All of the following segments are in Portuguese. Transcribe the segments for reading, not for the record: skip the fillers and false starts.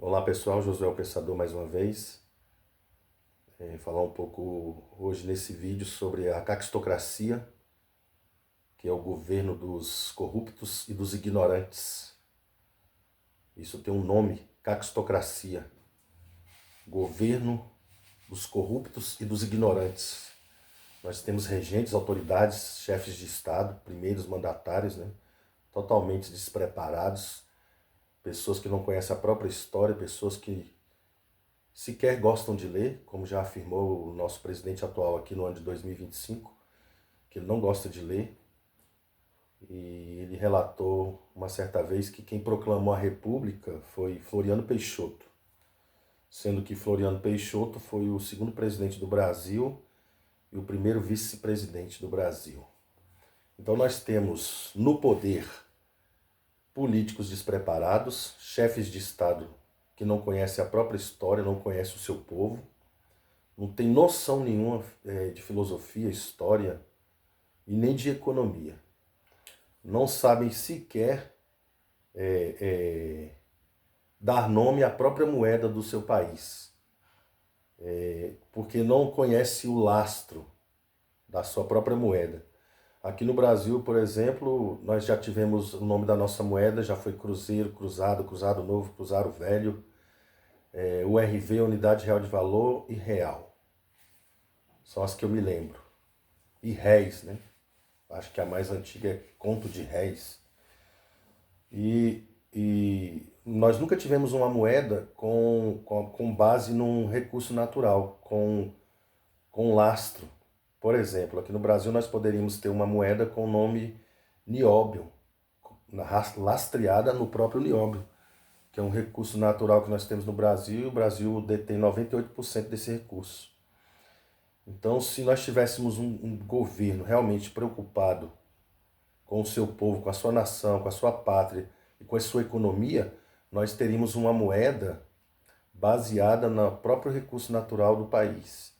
Olá pessoal, Josué o Pensador mais uma vez. Falar um pouco hoje nesse vídeo sobre a caquistocracia, que é o governo dos corruptos e dos ignorantes. Isso tem um nome, caquistocracia. Governo dos corruptos e dos ignorantes. Nós temos regentes, autoridades, chefes de Estado, primeiros mandatários, né, totalmente despreparados, pessoas que não conhecem a própria história, pessoas que sequer gostam de ler, como já afirmou o nosso presidente atual aqui no ano de 2025, que ele não gosta de ler. E ele relatou uma certa vez que quem proclamou a República foi Floriano Peixoto, sendo que Floriano Peixoto foi o segundo presidente do Brasil e o primeiro vice-presidente do Brasil. Então nós temos no poder políticos despreparados, chefes de Estado que não conhecem a própria história, não conhecem o seu povo, não tem noção nenhuma de filosofia, história e nem de economia. Não sabem sequer dar nome à própria moeda do seu país, porque não conhece o lastro da sua própria moeda. Aqui no Brasil, por exemplo, nós já tivemos o nome da nossa moeda, já foi Cruzeiro, Cruzado, Cruzado Novo, Cruzado Velho, URV, Unidade Real de Valor e Real. São as que eu me lembro. E réis, né? Acho que a mais antiga é Conto de Réis. E nós nunca tivemos uma moeda com base num recurso natural, com lastro. Por exemplo, aqui no Brasil nós poderíamos ter uma moeda com o nome nióbio, lastreada no próprio nióbio, que é um recurso natural que nós temos no Brasil, e o Brasil detém 98% desse recurso. Então, se nós tivéssemos um governo realmente preocupado com o seu povo, com a sua nação, com a sua pátria e com a sua economia, nós teríamos uma moeda baseada no próprio recurso natural do país,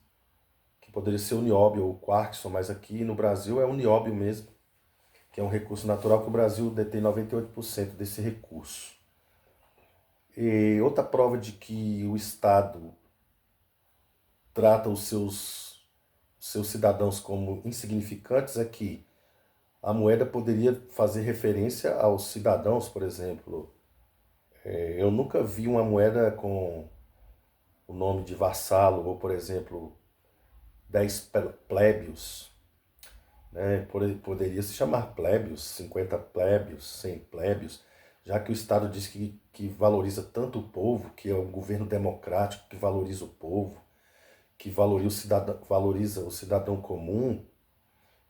que poderia ser o nióbio ou o quarkson, mas aqui no Brasil é o nióbio mesmo, que é um recurso natural que o Brasil detém 98% desse recurso. E outra prova de que o Estado trata os seus cidadãos como insignificantes é que a moeda poderia fazer referência aos cidadãos, por exemplo. Eu nunca vi uma moeda com o nome de vassalo, ou, por exemplo, 10 plébios. Né? Poderia se chamar plébios, 50 plébios, 100 plébios, já que o Estado diz que valoriza tanto o povo, que é um governo democrático, que valoriza o povo, que valoriza o cidadão comum.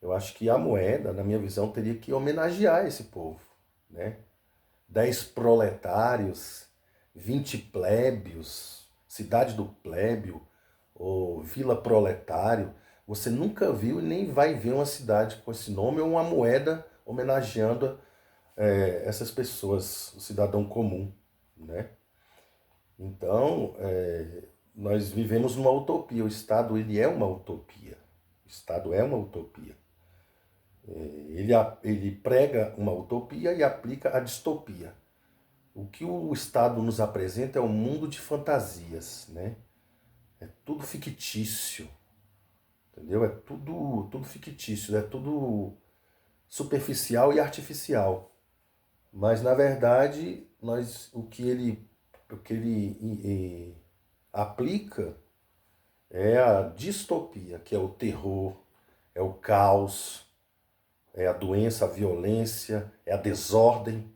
Eu acho que a moeda, na minha visão, teria que homenagear esse povo, né? 10 proletários, 20 plébios, cidade do plébio, ou vila proletário. Você nunca viu e nem vai ver uma cidade com esse nome ou uma moeda homenageando essas pessoas, o cidadão comum, né? Então, nós vivemos numa utopia. O Estado, ele é uma utopia. O Estado é uma utopia. Ele prega uma utopia e aplica a distopia. O que o Estado nos apresenta é um mundo de fantasias, né? É tudo fictício, entendeu? É tudo fictício, é tudo superficial e artificial. Mas, na verdade, o que ele aplica é a distopia, que é o terror, é o caos, é a doença, a violência, é a desordem,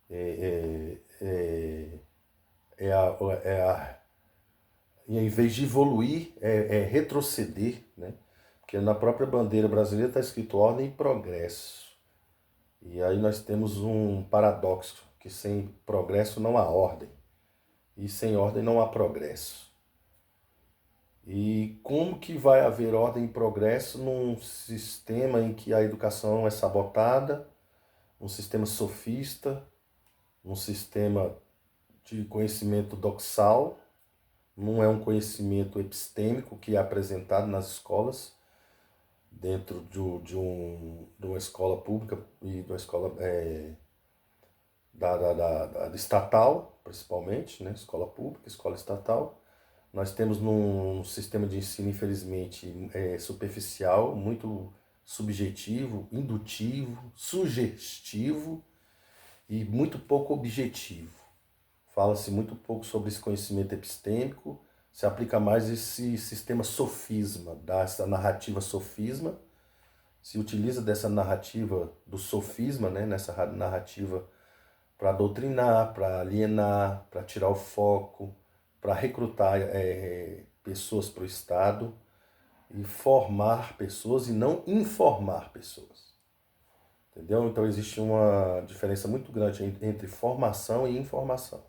é a, é a, e em vez de evoluir, é retroceder, né? Porque na própria bandeira brasileira está escrito ordem e progresso. E aí nós temos um paradoxo, que sem progresso não há ordem, e sem ordem não há progresso. E como que vai haver ordem e progresso num sistema em que a educação é sabotada, um sistema sofista, um sistema de conhecimento doxal, não é um conhecimento epistêmico que é apresentado nas escolas, dentro de uma escola pública e de uma escola da estatal, principalmente, né? Escola pública, escola estatal. Nós temos num sistema de ensino, infelizmente, superficial, muito subjetivo, indutivo, sugestivo e muito pouco objetivo. Fala-se muito pouco sobre esse conhecimento epistêmico, se aplica mais esse sistema sofisma, dessa narrativa sofisma, se utiliza dessa narrativa do sofisma, né, nessa narrativa para doutrinar, para alienar, para tirar o foco, para recrutar pessoas para o Estado e formar pessoas e não informar pessoas. Entendeu? Então existe uma diferença muito grande entre formação e informação.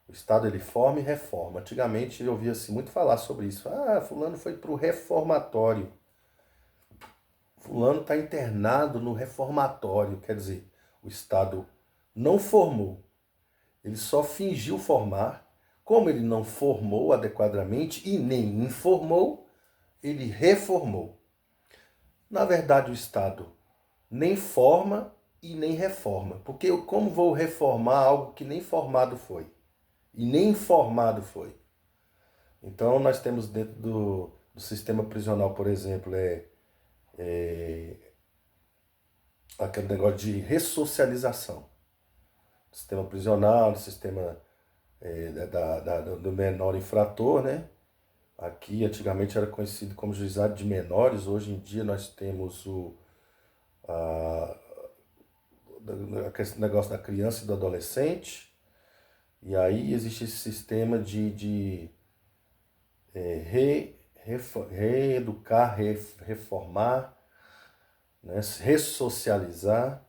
O Estado ele forma e reforma. Antigamente eu ouvia-se muito falar sobre isso. Ah, fulano foi para o reformatório. Fulano está internado no reformatório. Quer dizer, o Estado não formou. Ele só fingiu formar. Como ele não formou adequadamente e nem informou, ele reformou. Na verdade, o Estado nem forma e nem reforma. Porque como vou reformar algo que nem formado foi? E nem informado foi? Então, nós temos dentro do sistema prisional, por exemplo, aquele negócio de ressocialização. Sistema prisional, sistema do menor infrator, né? Aqui, antigamente, era conhecido como juizado de menores. Hoje em dia, nós temos aquele negócio da criança e do adolescente. E aí existe esse sistema de reeducar, reformar, né? Ressocializar.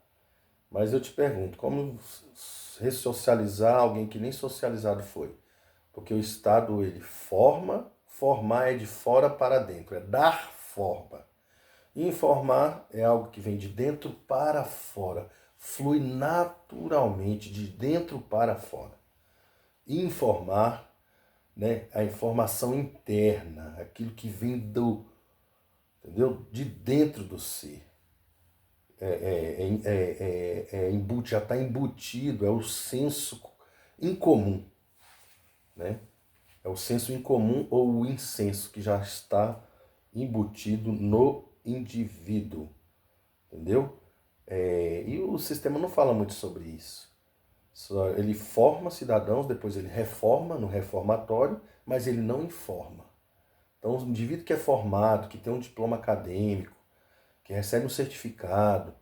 Mas eu te pergunto, como ressocializar alguém que nem socializado foi? Porque o Estado, ele forma, formar é de fora para dentro, é dar forma. Informar é algo que vem de dentro para fora, flui naturalmente de dentro para fora. Informar, né, a informação interna, aquilo que vem entendeu? De dentro do ser. Já está embutido, é o senso incomum, né? É o senso incomum ou o insenso que já está embutido no indivíduo, entendeu? E o sistema não fala muito sobre isso. Ele forma cidadãos, depois ele reforma no reformatório, mas ele não informa. Então, o indivíduo que é formado, que tem um diploma acadêmico, que recebe um certificado,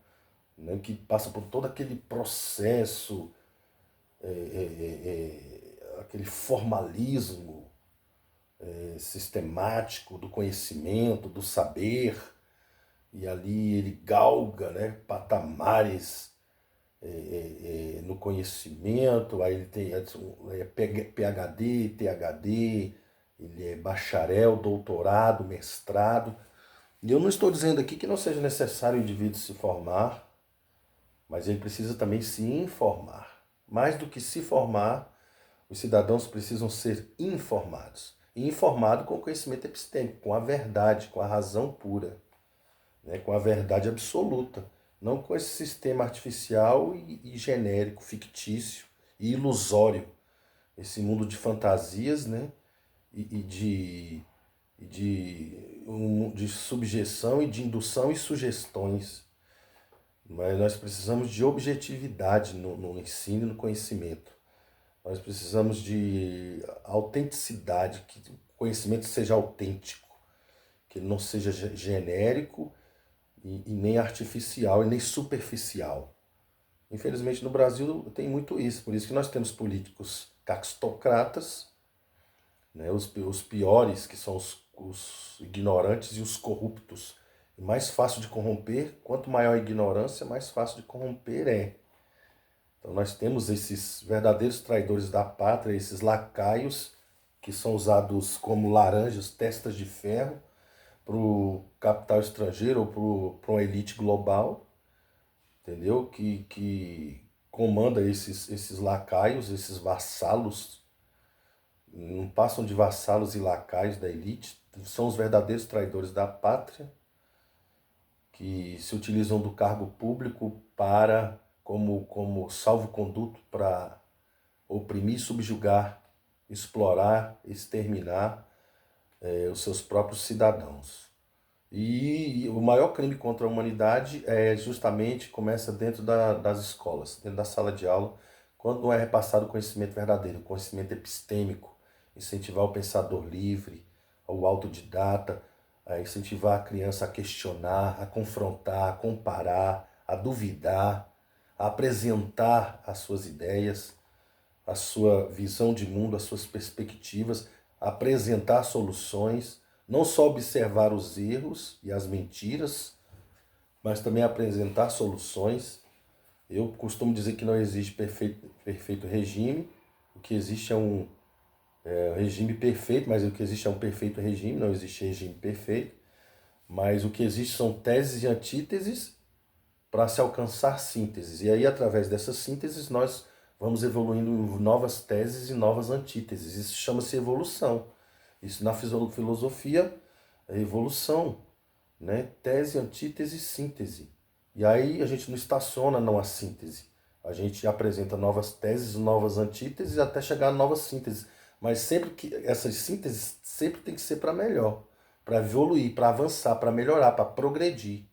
né, que passa por todo aquele processo, aquele formalismo sistemático do conhecimento, do saber, e ali ele galga, né, patamares no conhecimento, aí ele tem PhD, ThD, ele é bacharel, doutorado, mestrado. E eu não estou dizendo aqui que não seja necessário o indivíduo se formar, mas ele precisa também se informar. Mais do que se formar, os cidadãos precisam ser informados. E informado com conhecimento epistêmico, com a verdade, com a razão pura, né? Com a verdade absoluta. Não com esse sistema artificial e genérico, fictício e ilusório. Esse mundo de fantasias, né? De subjeção e de indução e sugestões. Mas nós precisamos de objetividade no ensino e no conhecimento. Nós precisamos de autenticidade, que o conhecimento seja autêntico, que ele não seja genérico e nem artificial e nem superficial. Infelizmente no Brasil tem muito isso, por isso que nós temos políticos caquistocratas, né, os piores, que são os ignorantes e os corruptos. E mais fácil de corromper, quanto maior a ignorância, mais fácil de corromper é. Então nós temos esses verdadeiros traidores da pátria, esses lacaios, que são usados como laranjas, testas de ferro, para o capital estrangeiro ou para uma elite global, entendeu? Que comanda esses lacaios, esses vassalos, não passam de vassalos e lacaios da elite, são os verdadeiros traidores da pátria, que se utilizam do cargo público como salvo-conduto para oprimir, subjugar, explorar, exterminar os seus próprios cidadãos. E o maior crime contra a humanidade justamente começa dentro das escolas, dentro da sala de aula, quando não é repassado o conhecimento verdadeiro, o conhecimento epistêmico, incentivar o pensador livre, o autodidata, incentivar a criança a questionar, a confrontar, a comparar, a duvidar, a apresentar as suas ideias, a sua visão de mundo, as suas perspectivas, apresentar soluções, não só observar os erros e as mentiras, mas também apresentar soluções. Eu costumo dizer que não existe perfeito regime, o que existe é um regime perfeito, mas o que existe é um perfeito regime, não existe regime perfeito, mas o que existe são teses e antíteses para se alcançar sínteses. E aí, através dessas sínteses, nós vamos evoluindo em novas teses e novas antíteses. Isso chama-se evolução. Isso na filosofia é evolução, né? Tese, antítese, síntese. E aí a gente não estaciona não a síntese. A gente apresenta novas teses, novas antíteses até chegar a novas sínteses. Mas sempre que essas sínteses sempre tem que ser para melhor, para evoluir, para avançar, para melhorar, para progredir.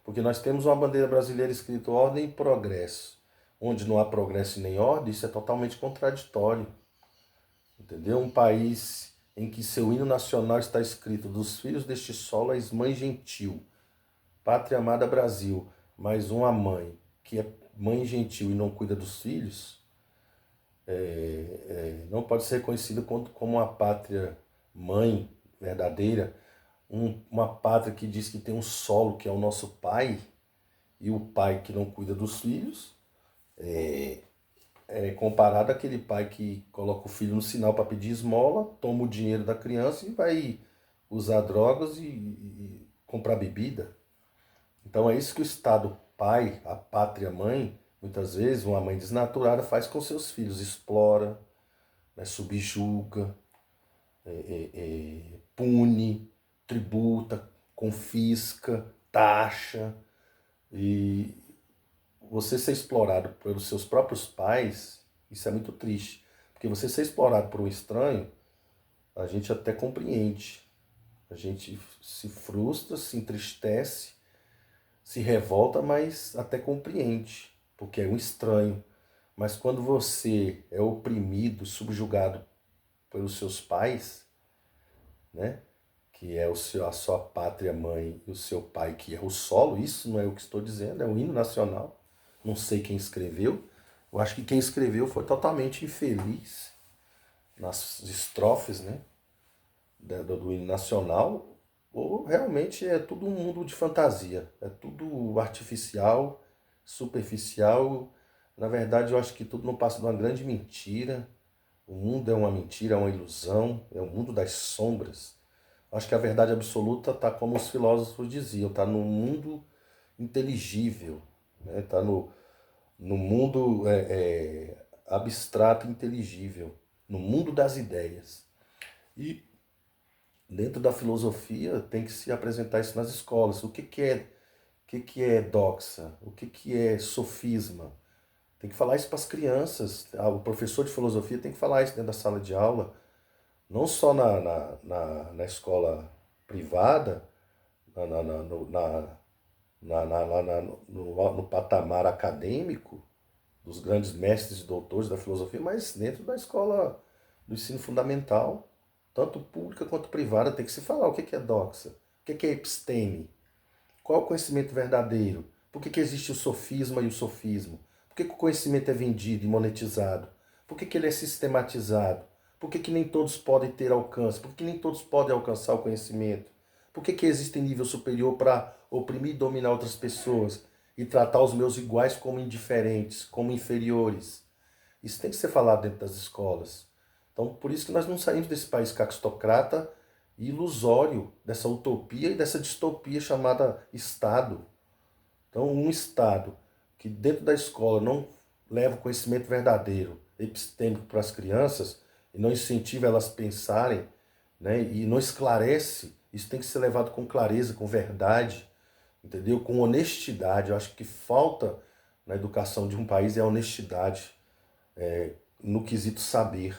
Porque nós temos uma bandeira brasileira escrito ordem e progresso. Onde não há progresso nem ordem, isso é totalmente contraditório. Entendeu? Um país em que seu hino nacional está escrito: dos filhos deste solo és mãe gentil, pátria amada Brasil, mas uma mãe que é mãe gentil e não cuida dos filhos, não pode ser reconhecida como uma pátria mãe verdadeira, uma pátria que diz que tem um solo que é o nosso pai, e o pai que não cuida dos filhos, comparado àquele pai que coloca o filho no sinal para pedir esmola, toma o dinheiro da criança e vai usar drogas e comprar bebida. Então é isso que o Estado pai, a pátria mãe, muitas vezes uma mãe desnaturada faz com seus filhos, explora, né, subjuga, pune, tributa, confisca, taxa. E você ser explorado pelos seus próprios pais, isso é muito triste. Porque você ser explorado por um estranho, a gente até compreende. A gente se frustra, se entristece, se revolta, mas até compreende, porque é um estranho. Mas quando você é oprimido, subjugado pelos seus pais, né? Que é a sua pátria mãe e o seu pai, que é o solo, isso não é o que estou dizendo, é um hino nacional. Não sei quem escreveu. Eu acho que quem escreveu foi totalmente infeliz nas estrofes, né, do hino nacional, ou realmente é tudo um mundo de fantasia, é tudo artificial, superficial. Na verdade, eu acho que tudo não passa de uma grande mentira. O mundo é uma mentira, é uma ilusão, é o mundo das sombras. Acho que a verdade absoluta está, como os filósofos diziam, está no mundo inteligível, né? Está no mundo abstrato inteligível, no mundo das ideias. E dentro da filosofia tem que se apresentar isso nas escolas. O que é doxa? O que é sofisma? Tem que falar isso para as crianças. O professor de filosofia tem que falar isso dentro da sala de aula, não só na escola privada, na, na, na, no, na, lá no patamar acadêmico, dos grandes mestres e doutores da filosofia, mas dentro da escola do ensino fundamental, tanto pública quanto privada, tem que se falar o que é doxa, o que é episteme, qual é o conhecimento verdadeiro, por que existe o sofisma e o sofismo, por que o conhecimento é vendido e monetizado, por que ele é sistematizado, por que nem todos podem ter alcance, por que nem todos podem alcançar o conhecimento, por que existe nível superior para oprimir e dominar outras pessoas e tratar os meus iguais como indiferentes, como inferiores. Isso tem que ser falado dentro das escolas. Então, por isso que nós não saímos desse país caquistocrata e ilusório, dessa utopia e dessa distopia chamada Estado. Então, um Estado que dentro da escola não leva o conhecimento verdadeiro, epistêmico para as crianças, e não incentiva elas a pensarem, né, e não esclarece, isso tem que ser levado com clareza, com verdade, entendeu? Com honestidade. Eu acho que falta na educação de um país é a honestidade. no quesito saber.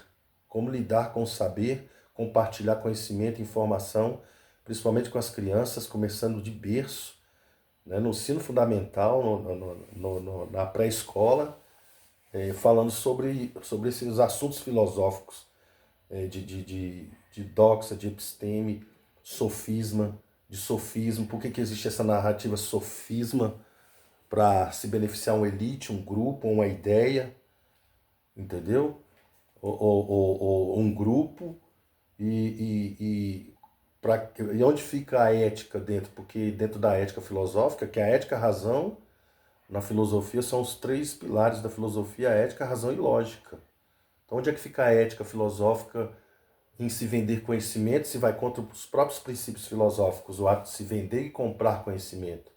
Como lidar com o saber, compartilhar conhecimento e informação, principalmente com as crianças, começando de berço, né, no ensino fundamental, na pré-escola, falando sobre esses assuntos filosóficos, de doxa, de episteme, sofisma, de sofismo. Por que, que existe essa narrativa sofisma? Para se beneficiar uma elite, um grupo, uma ideia, entendeu? Ou um grupo, e onde fica a ética dentro? Porque dentro da ética filosófica, que a ética, a razão, na filosofia são os três pilares da filosofia: a ética, a razão e lógica. Então onde é que fica a ética filosófica em se vender conhecimento, se vai contra os próprios princípios filosóficos, o ato de se vender e comprar conhecimento?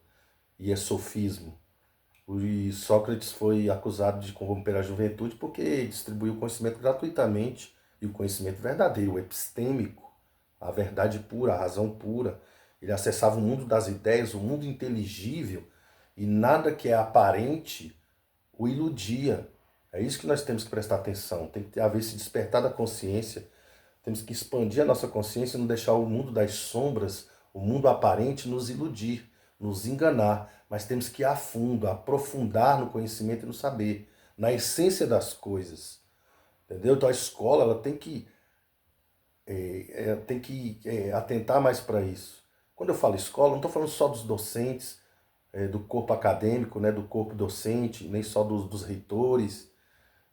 E é sofismo. E Sócrates foi acusado de corromper a juventude porque distribuiu o conhecimento gratuitamente, e o conhecimento verdadeiro, o epistêmico, a verdade pura, a razão pura. Ele acessava o mundo das ideias, o mundo inteligível, e nada que é aparente o iludia. É isso que nós temos que prestar atenção. Tem que haver esse despertar da consciência. Temos que expandir a nossa consciência e não deixar o mundo das sombras, o mundo aparente, nos iludir, nos enganar. Mas temos que ir a fundo, aprofundar no conhecimento e no saber, na essência das coisas. Entendeu? Então a escola ela tem que atentar mais para isso. Quando eu falo escola, não estou falando só dos docentes, do corpo acadêmico, né, do corpo docente, nem só dos reitores,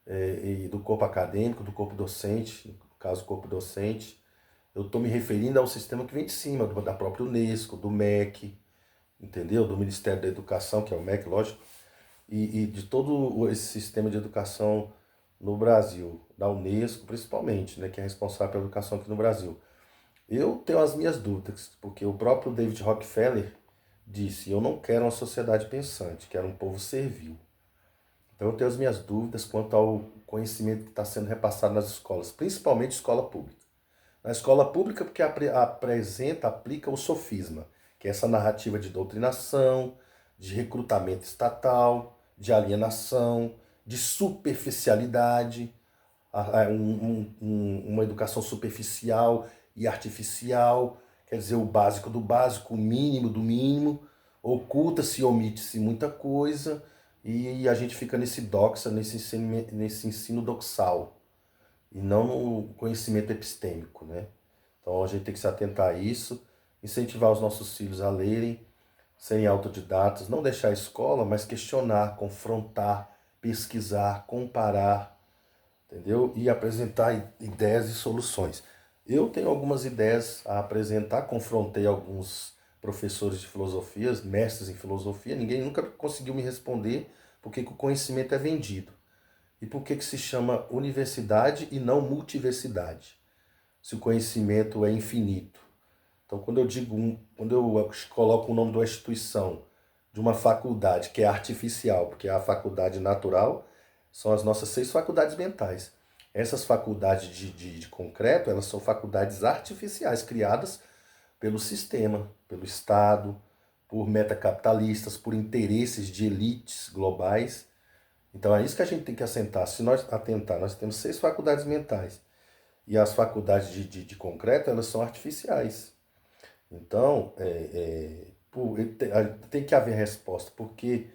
e do corpo acadêmico, do corpo docente, no caso, corpo docente. Eu estou me referindo ao sistema que vem de cima, da própria Unesco, do MEC, entendeu? Do Ministério da Educação, que é o MEC, lógico, e de todo esse sistema de educação no Brasil, da Unesco principalmente, né, que é responsável pela educação aqui no Brasil. Eu tenho as minhas dúvidas, porque o próprio David Rockefeller disse: eu não quero uma sociedade pensante, quero um povo servil. Então eu tenho as minhas dúvidas quanto ao conhecimento que está sendo repassado nas escolas, principalmente escola pública. Na escola pública, porque aplica o sofisma, que é essa narrativa de doutrinação, de recrutamento estatal, de alienação, de superficialidade, uma educação superficial e artificial, quer dizer, o básico do básico, o mínimo do mínimo, oculta-se e omite-se muita coisa, e a gente fica nesse doxa, nesse ensino doxal, e não no conhecimento epistêmico, né? Então a gente tem que se atentar a isso, incentivar os nossos filhos a lerem, serem autodidatas, não deixar a escola, mas questionar, confrontar, pesquisar, comparar, entendeu? E apresentar ideias e soluções. Eu tenho algumas ideias a apresentar, confrontei alguns professores de filosofia, mestres em filosofia, ninguém nunca conseguiu me responder por que o conhecimento é vendido e por que se chama universidade e não multiversidade, se o conhecimento é infinito. Então, quando eu coloco o nome de uma instituição, de uma faculdade que é artificial, porque a faculdade natural são as nossas 6 faculdades mentais. Essas faculdades de concreto, elas são faculdades artificiais, criadas pelo sistema, pelo Estado, por metacapitalistas, por interesses de elites globais. Então é isso que a gente tem que assentar. Se nós atentar, nós temos 6 faculdades mentais. E as faculdades de concreto, elas são artificiais. Então, tem que haver resposta, porque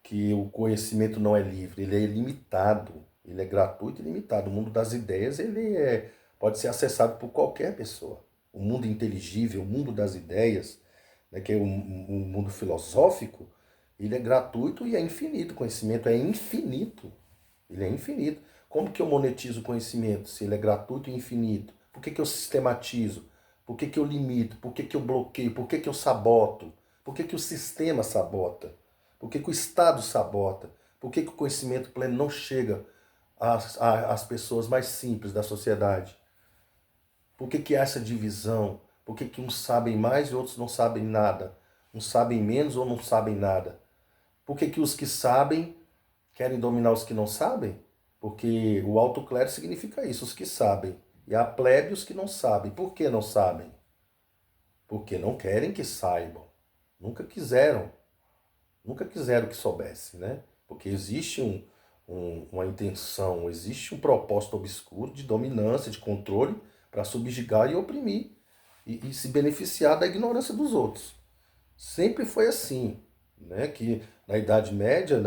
que o conhecimento não é livre, ele é ilimitado, ele é gratuito e limitado. O mundo das ideias, pode ser acessado por qualquer pessoa. O mundo inteligível, o mundo das ideias, né, que é um mundo filosófico, ele é gratuito e é infinito. O conhecimento é infinito. Ele é infinito. Como que eu monetizo o conhecimento se ele é gratuito e infinito? Por que que eu sistematizo? Por que que eu limito? Por que que eu bloqueio? Por que que eu saboto? Por que que o sistema sabota? Por que que o Estado sabota? Por que que o conhecimento pleno não chega às pessoas mais simples da sociedade? Por que que há essa divisão? Por que que uns sabem mais e outros não sabem nada? Uns sabem menos ou não sabem nada? Por que que os que sabem querem dominar os que não sabem? Porque o alto clero significa isso, os que sabem. E a plebe, os que não sabem. Por que não sabem? Porque não querem que saibam. Nunca quiseram. Nunca quiseram que soubesse, né? Porque existe uma intenção, existe um propósito obscuro de dominância, de controle, para subjugar e oprimir e se beneficiar da ignorância dos outros. Sempre foi assim, né? Que na Idade Média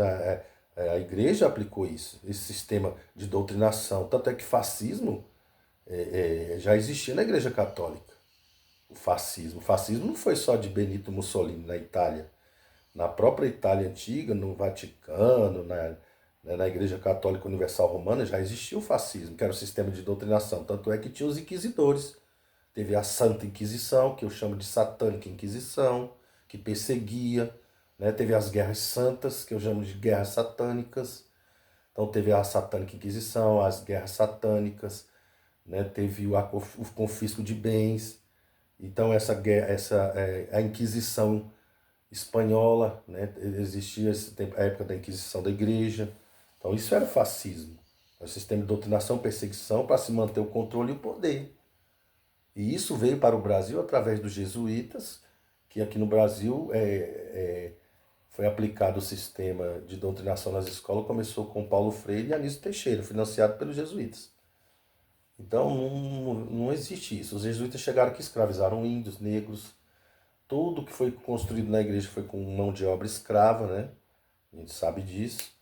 a igreja aplicou isso, esse sistema de doutrinação. Tanto é que fascismo já existia na Igreja Católica. O fascismo. O fascismo não foi só de Benito Mussolini na Itália. Na própria Itália antiga, no Vaticano, na Igreja Católica Universal Romana, já existia o fascismo, que era o sistema de doutrinação. Tanto é que tinha os inquisidores. Teve a Santa Inquisição, que eu chamo de Satânica Inquisição, que perseguia. Né? Teve as Guerras Santas, que eu chamo de Guerras Satânicas. Então teve a Satânica Inquisição, as Guerras Satânicas, né? Teve o confisco de bens. Então a Inquisição espanhola, né? Existia a época da Inquisição da Igreja. Então isso era fascismo. É o sistema de doutrinação, perseguição para se manter o controle e o poder. E isso veio para o Brasil através dos jesuítas, que aqui no Brasil foi aplicado o sistema de doutrinação nas escolas, começou com Paulo Freire e Anísio Teixeira, financiado pelos jesuítas. Então não existe isso. Os jesuítas chegaram aqui, escravizaram índios, negros. Tudo que foi construído na igreja foi com mão de obra escrava, né? A gente sabe disso.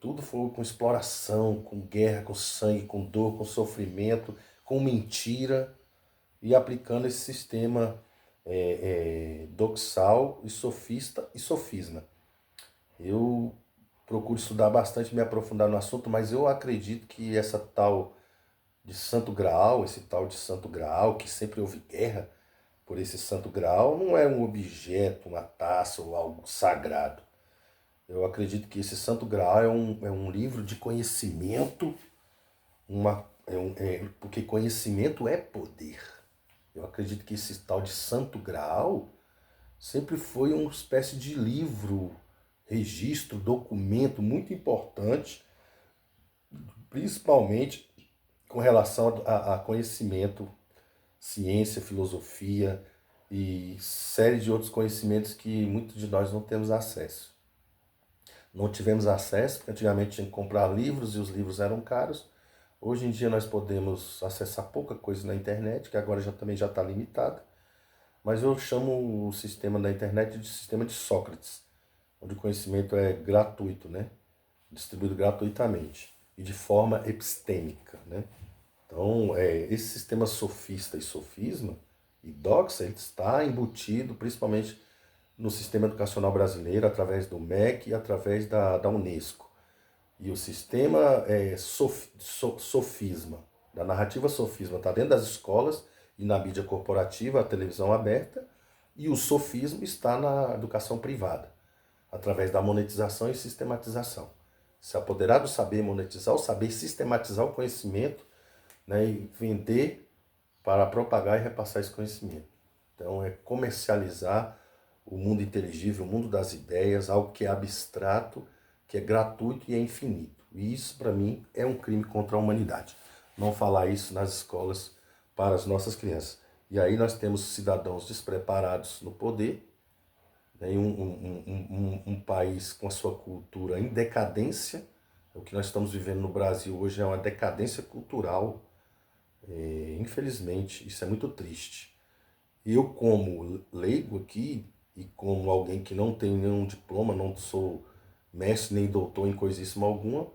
Tudo foi com exploração, com guerra, com sangue, com dor, com sofrimento, com mentira, e aplicando esse sistema doxal e sofista e sofisma. Eu procuro estudar bastante, me aprofundar no assunto, mas eu acredito que essa tal de Santo Graal, esse tal de Santo Graal, que sempre houve guerra por esse Santo Graal, não é um objeto, uma taça ou algo sagrado. Eu acredito que esse Santo Graal é um livro de conhecimento, porque conhecimento é poder. Eu acredito que esse tal de Santo Graal sempre foi uma espécie de livro, registro, documento muito importante, principalmente com relação a conhecimento, ciência, filosofia e série de outros conhecimentos que muitos de nós não temos acesso. Não tivemos acesso, porque antigamente tinha que comprar livros e os livros eram caros. Hoje em dia nós podemos acessar pouca coisa na internet, que agora também já está limitada. Mas eu chamo o sistema da internet de sistema de Sócrates, onde o conhecimento é gratuito, né? Distribuído gratuitamente e de forma epistêmica, né? Então, esse sistema sofista e sofisma e doxa, ele está embutido principalmente no sistema educacional brasileiro, através do MEC e através da Unesco. E o sistema sofisma, da narrativa sofisma, está dentro das escolas e na mídia corporativa, a televisão aberta, e o sofismo está na educação privada, através da monetização e sistematização. Se apoderar do saber monetizar, o saber sistematizar o conhecimento, né, e vender para propagar e repassar esse conhecimento. Então é comercializar o mundo inteligível, o mundo das ideias, algo que é abstrato, que é gratuito e é infinito. E isso, para mim, é um crime contra a humanidade. Não falar isso nas escolas para as nossas crianças. E aí nós temos cidadãos despreparados no poder, né, em um país com a sua cultura em decadência. O que nós estamos vivendo no Brasil hoje é uma decadência cultural. Infelizmente, isso é muito triste. Eu, como leigo aqui, e como alguém que não tem nenhum diploma, não sou mestre nem doutor em coisíssima alguma,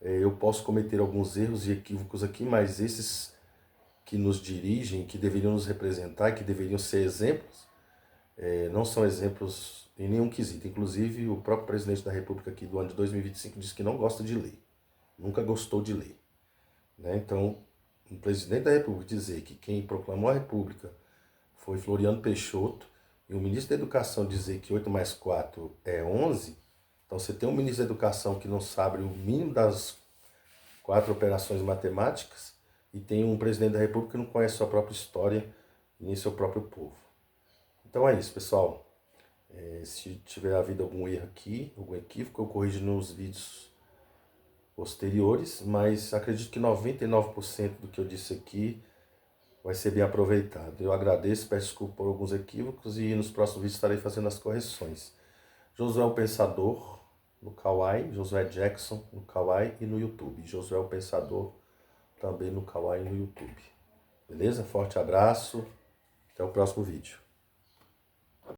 eu posso cometer alguns erros e equívocos aqui, mas esses que nos dirigem, que deveriam nos representar, que deveriam ser exemplos, não são exemplos em nenhum quesito. Inclusive, o próprio presidente da República aqui do ano de 2025 disse que não gosta de ler, nunca gostou de ler. Né? Então, o presidente da República dizer que quem proclamou a República foi Floriano Peixoto, e o ministro da Educação dizer que 8 mais 4 é 11, então você tem um ministro da Educação que não sabe o mínimo das 4 operações matemáticas, e tem um presidente da República que não conhece sua própria história e nem seu próprio povo. Então é isso, pessoal. Se tiver havido algum erro aqui, algum equívoco, eu corrijo nos vídeos posteriores, mas acredito que 99% do que eu disse aqui vai ser bem aproveitado. Eu agradeço, peço desculpa por alguns equívocos e nos próximos vídeos estarei fazendo as correções. Josué o Pensador, no Kawaii, Josué Jackson no Kawaii e no YouTube. Josué o Pensador também no Kawaii e no YouTube. Beleza? Forte abraço. Até o próximo vídeo.